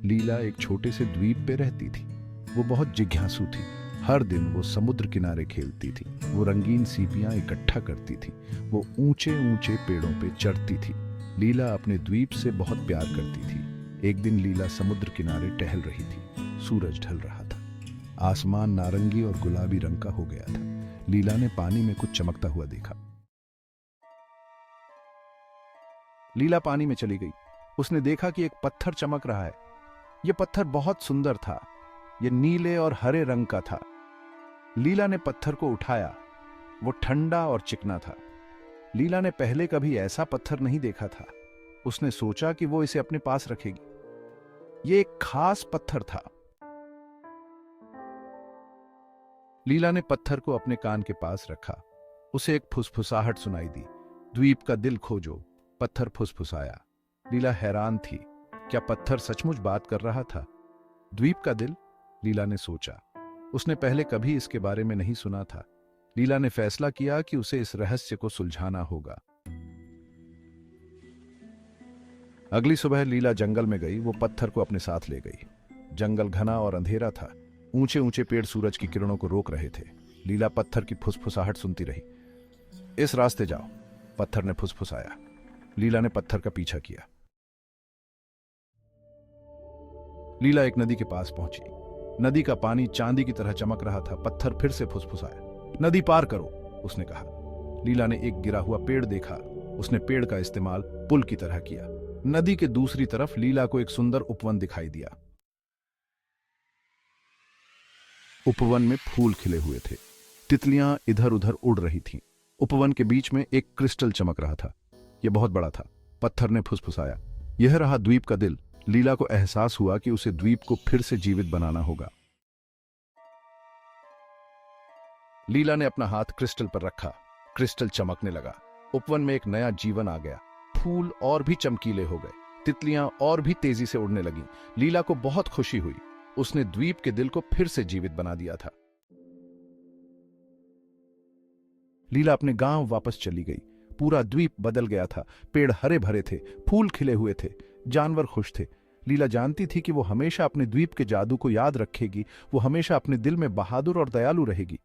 लीला एक छोटे से द्वीप पे रहती थी। वो बहुत जिज्ञासु थी। हर दिन वो समुद्र किनारे खेलती थी। वो रंगीन सीपियां इकट्ठा करती थी। वो ऊंचे ऊंचे पेड़ों पे चढ़ती थी। लीला अपने द्वीप से बहुत प्यार करती थी। एक दिन लीला समुद्र किनारे टहल रही थी। सूरज ढल रहा था। आसमान नारंगी और गुलाबी रंग का हो गया था। लीला ने पानी में कुछ चमकता हुआ देखा। लीला पानी में चली गई। उसने देखा कि एक पत्थर चमक रहा है। यह पत्थर बहुत सुंदर था। यह नीले और हरे रंग का था। लीला ने पत्थर को उठाया। वो ठंडा और चिकना था। लीला ने पहले कभी ऐसा पत्थर नहीं देखा था। उसने सोचा कि वो इसे अपने पास रखेगी। यह एक खास पत्थर था। लीला ने पत्थर को अपने कान के पास रखा। उसे एक फुसफुसाहट सुनाई दी। द्वीप का दिल खोजो। पत्थर फुसफुसाया। लीला हैरान थी। क्या पत्थर सचमुच बात कर रहा था? द्वीप का दिल? लीला ने सोचा। उसने पहले कभी इसके बारे में नहीं सुना था। लीला ने फैसला किया कि उसे इस रहस्य को सुलझाना होगा। अगली सुबह लीला जंगल में गई। वो पत्थर को अपने साथ ले गई। जंगल घना और अंधेरा था। ऊंचे ऊंचे पेड़ सूरज की किरणों को रोक रहे थे। लीला पत्थर की फुसफुसाहट सुनती रही। इस रास्ते जाओ, पत्थर ने फुसफुसाया। लीला ने पत्थर का पीछा किया। लीला एक नदी के पास पहुंची। नदी का पानी चांदी की तरह चमक रहा था। पत्थर फिर से फुसफुसाया। नदी पार करो, उसने कहा। लीला ने एक गिरा हुआ पेड़ देखा। उसने पेड़ का इस्तेमाल पुल की तरह किया। नदी के दूसरी तरफ लीला को एक सुंदर उपवन दिखाई दिया। उपवन में फूल खिले हुए थे। तितलियां इधर उधर उड़ रही थीं। उपवन के बीच में एक क्रिस्टल चमक रहा था। यह बहुत बड़ा था। पत्थर ने फुसफुसाया। यह रहा द्वीप का दिल। लीला को एहसास हुआ कि उसे द्वीप को फिर से जीवित बनाना होगा। लीला ने अपना हाथ क्रिस्टल पर रखा। क्रिस्टल चमकने लगा। उपवन में एक नया जीवन आ गया। फूल और भी चमकीले हो गए। तितलियां और भी तेजी से उड़ने लगीं। लीला को बहुत खुशी हुई। उसने द्वीप के दिल को फिर से जीवित बना दिया था। लीला अपने गांव वापस चली गई। पूरा द्वीप बदल गया था। पेड़ हरे भरे थे। फूल खिले हुए थे। जानवर खुश थे। लीला जानती थी कि वो हमेशा अपने द्वीप के जादू को याद रखेगी। वो हमेशा अपने दिल में बहादुर और दयालु रहेगी।